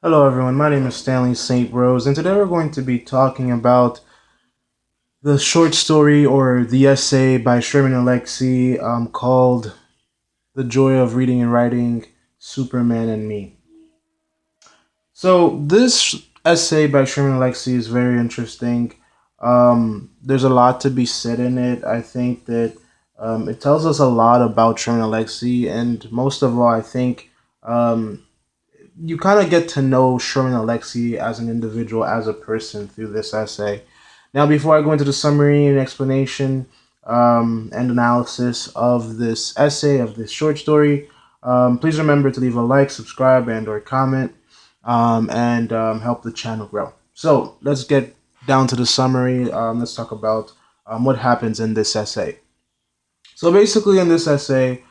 Hello, everyone. My name is Stanley St. Rose, and today we're going to be talking about the short story or the essay by Sherman Alexie called The Joy of Reading and Writing Superman and Me. So, this essay by Sherman Alexie is very interesting. There's a lot to be said in it. I think that it tells us a lot about Sherman Alexie, and most of all, I think um, you kind of get to know Sherman Alexie as an individual, as a person through this essay. Now, before I go into the summary and explanation and analysis of this essay, of this short story, please remember to leave a like, subscribe, and/or comment, and help the channel grow. So let's get down to the summary. Let's talk about what happens in this essay. So basically, in this essay,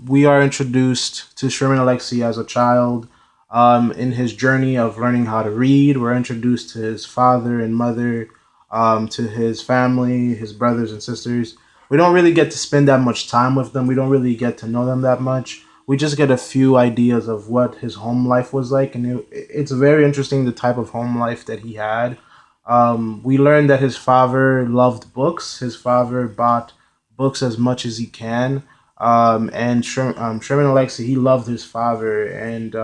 we are introduced to Sherman Alexie as a child. In his journey of learning how to read, we're introduced to his father and mother, to his family, his brothers and sisters. We don't really get to spend that much time with them. We don't really get to know them that much. We just get a few ideas of what his home life was like, and it's very interesting the type of home life that he had. We learned that his father loved books. His father bought books as much as he can. And Sherman Alexie, he loved his father, and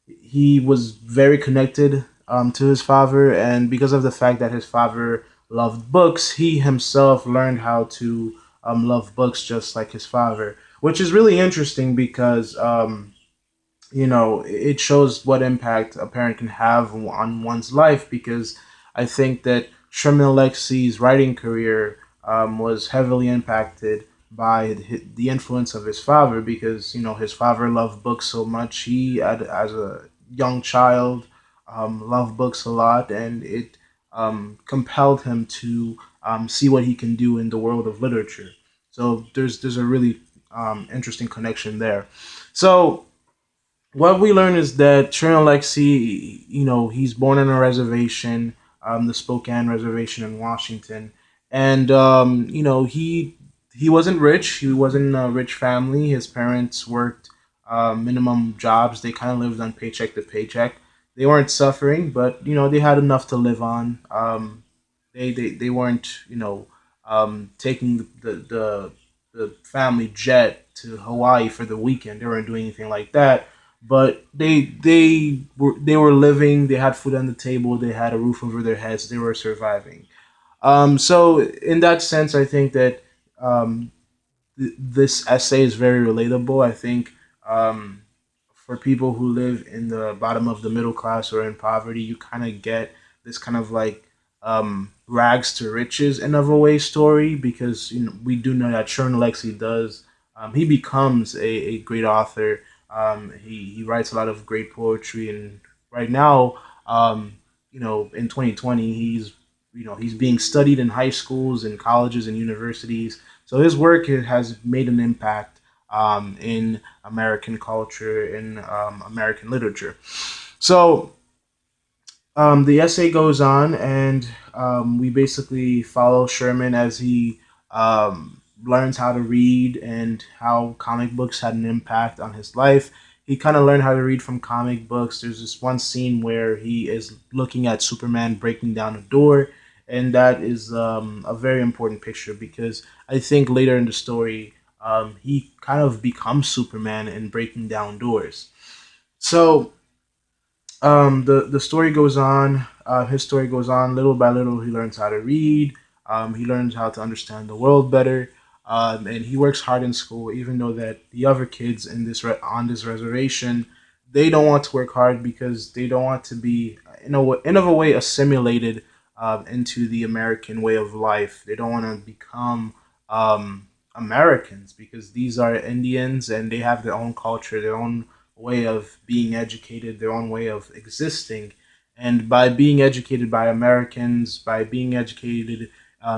he was very connected to his father. And because of the fact that his father loved books, he himself learned how to love books just like his father, which is really interesting because it shows what impact a parent can have on one's life. Because I think that Sherman Alexie's writing career was heavily impacted by the influence of his father, because his father loved books so much. He, as a young child, loved books a lot, and it compelled him to see what he can do in the world of literature. So there's a really interesting connection there. So what we learn is that Sherman Alexie, he's born on a reservation, the Spokane Reservation in Washington, and he wasn't rich. He wasn't in a rich family. His parents worked minimum jobs. They kind of lived on paycheck to paycheck. They weren't suffering, but they had enough to live on. They weren't taking the family jet to Hawaii for the weekend. They weren't doing anything like that, but they were living. They had food on the table. They had a roof over their heads. They were surviving. So in that sense, I think that um, this essay is very relatable. I think for people who live in the bottom of the middle class or in poverty, you kind of get this kind of like rags to riches in of a way story, because we do know that Sherman Alexie does. He becomes a great author. He writes a lot of great poetry, and right now, in 2020, he's being studied in high schools and colleges and universities. So his work has made an impact in American culture, in American literature. So the essay goes on, and we basically follow Sherman as he learns how to read and how comic books had an impact on his life. He kind of learned how to read from comic books. There's this one scene where he is looking at Superman breaking down a door, and that is a very important picture, because I think later in the story, he kind of becomes Superman in breaking down doors. So the story goes on. His story goes on. Little by little, he learns how to read. He learns how to understand the world better, and he works hard in school. Even though that the other kids in on this reservation, they don't want to work hard because they don't want to be in of a way assimilated into the American way of life. They don't want to become Americans, because these are Indians and they have their own culture, their own way of being educated, their own way of existing. And by being educated by Americans, by being educated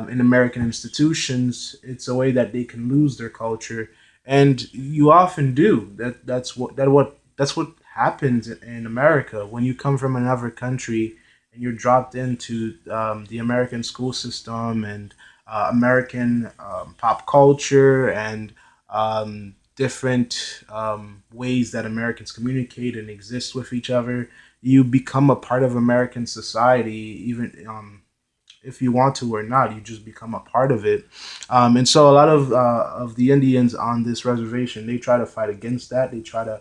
in American institutions, it's a way that they can lose their culture. And you often do. That's what happens in America when you come from another country and you're dropped into the American school system and American pop culture and different ways that Americans communicate and exist with each other. You become a part of American society, even if you want to or not. You just become a part of it. And so a lot of the Indians on this reservation, they try to fight against that. They try to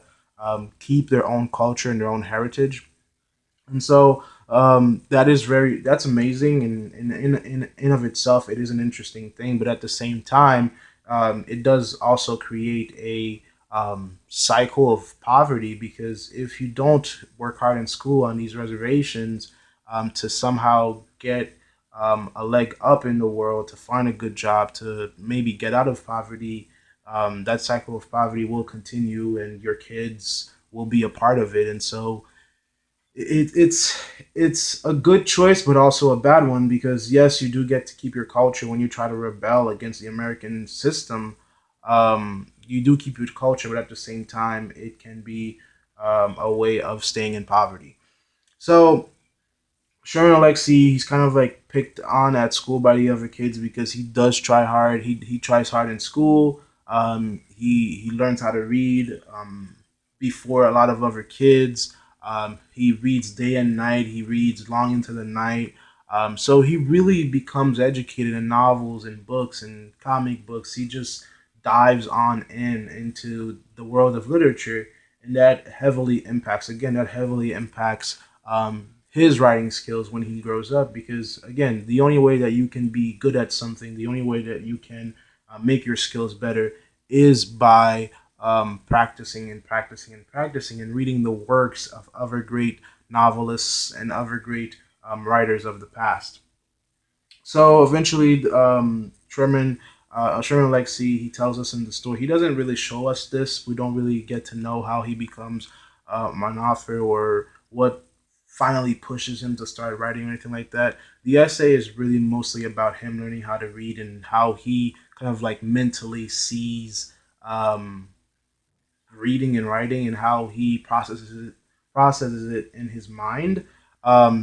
keep their own culture and their own heritage. And so that's amazing, and in of itself, it is an interesting thing. But at the same time, it does also create a cycle of poverty, because if you don't work hard in school on these reservations to somehow get a leg up in the world, to find a good job, to maybe get out of poverty, that cycle of poverty will continue, and your kids will be a part of it. And so it's a good choice, but also a bad one, because yes, you do get to keep your culture when you try to rebel against the American system. You do keep your culture, but at the same time, it can be a way of staying in poverty. So Sherman Alexie, he's kind of like picked on at school by the other kids because he does try hard. He tries hard in school. He learns how to read before a lot of other kids. He reads day and night. He reads long into the night. So he really becomes educated in novels and books and comic books. He just dives on in into the world of literature, and that heavily impacts his writing skills when he grows up. Because again, the only way that you can be good at something, the only way that you can make your skills better, is by practicing and practicing and practicing and reading the works of other great novelists and other great writers of the past. So eventually, Sherman Alexie, he tells us in the story. He doesn't really show us this. We don't really get to know how he becomes an author, or what finally pushes him to start writing or anything like that. The essay is really mostly about him learning how to read, and how he kind of like mentally sees um, reading and writing, and how he processes it in his mind.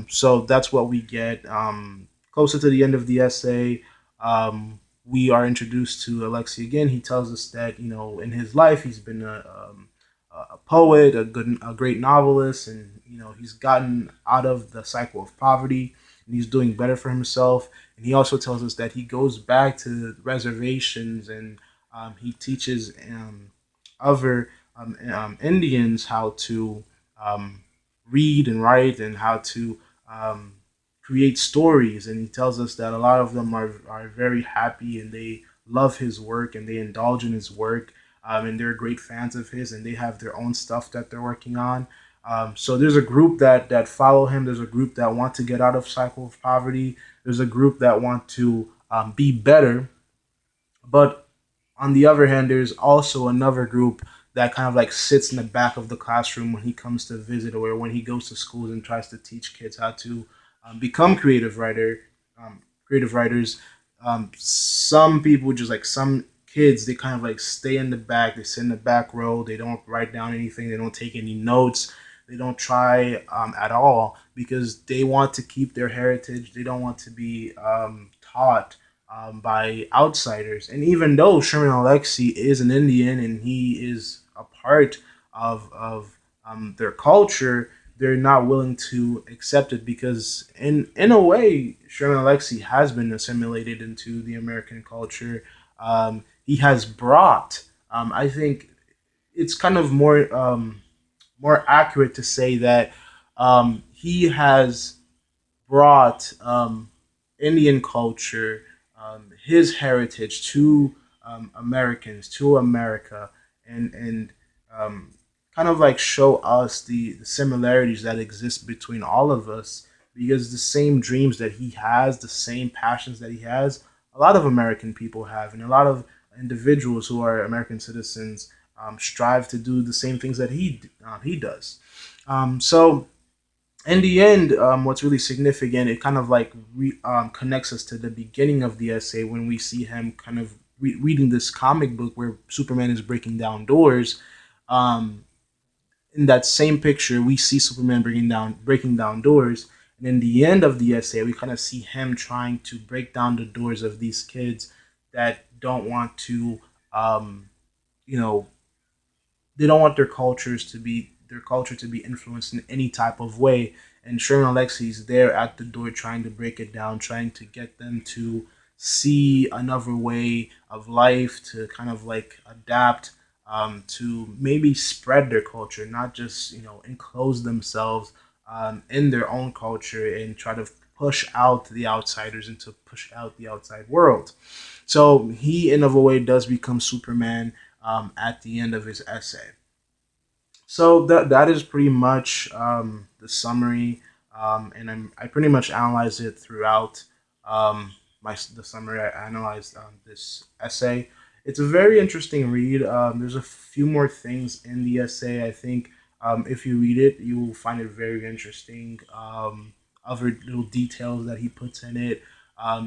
So that's what we get. Closer to the end of the essay, we are introduced to Alexi again. He tells us that in his life he's been a poet, a great novelist, and he's gotten out of the cycle of poverty, and he's doing better for himself. And he also tells us that he goes back to reservations, and he teaches other Indians how to um, read and write, and how to um, create stories. And he tells us that a lot of them are very happy, and they love his work, and they indulge in his work, and they're great fans of his, and they have their own stuff that they're working on. So there's a group that follow him. There's a group that want to get out of cycle of poverty. There's a group that want to be better. But on the other hand, there's also another group that kind of like sits in the back of the classroom when he comes to visit, or when he goes to schools and tries to teach kids how to become creative writers. Some people, just like some kids, they kind of like stay in the back. They sit in the back row. They don't write down anything. They don't take any notes. They don't try at all, because they want to keep their heritage. They don't want to be taught by outsiders. And even though Sherman Alexie is an Indian, and he is a part of their culture, they're not willing to accept it, because in a way, Sherman Alexie has been assimilated into the American culture. He has brought, I think it's kind of more accurate to say that he has brought Indian culture, his heritage to Americans, to America, and um, kind of like show us the similarities that exist between all of us, because the same dreams that he has, the same passions that he has, a lot of American people have, and a lot of individuals who are American citizens strive to do the same things that he does. So in the end, what's really significant, it kind of like connects us to the beginning of the essay, when we see him kind of reading this comic book where Superman is breaking down doors. Um, in that same picture, we see Superman breaking down doors, and in the end of the essay, we kind of see him trying to break down the doors of these kids that don't want to, um, you know, they don't want their culture to be influenced in any type of way. And Sherman Alexie is there at the door trying to break it down, trying to get them to see another way of life, to kind of like adapt, to maybe spread their culture, not just enclose themselves in their own culture and try to push out the outsiders and to push out the outside world. So he, in a way, does become Superman at the end of his essay. So that is pretty much the summary, and I pretty much analyzed it throughout the summary. I analyzed this essay. It's a very interesting read. There's a few more things in the essay. I think if you read it, you will find it very interesting. Other little details that he puts in it.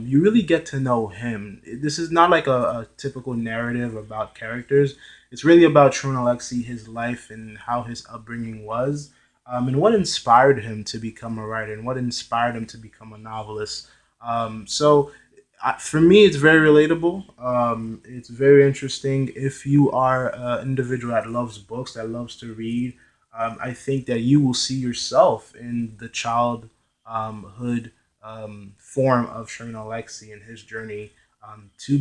You really get to know him. This is not like a typical narrative about characters. It's really about Sherman Alexie, his life, and how his upbringing was, and what inspired him to become a writer, and what inspired him to become a novelist. For me, it's very relatable. It's very interesting. If you are an individual that loves books, that loves to read, I think that you will see yourself in the childhood form of Sherman Alexie and his journey to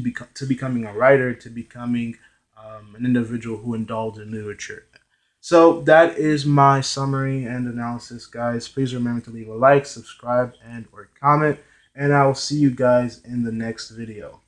becoming a writer, to becoming an individual who indulged in literature. So that is my summary and analysis, guys. Please remember to leave a like, subscribe, and or comment, and I will see you guys in the next video.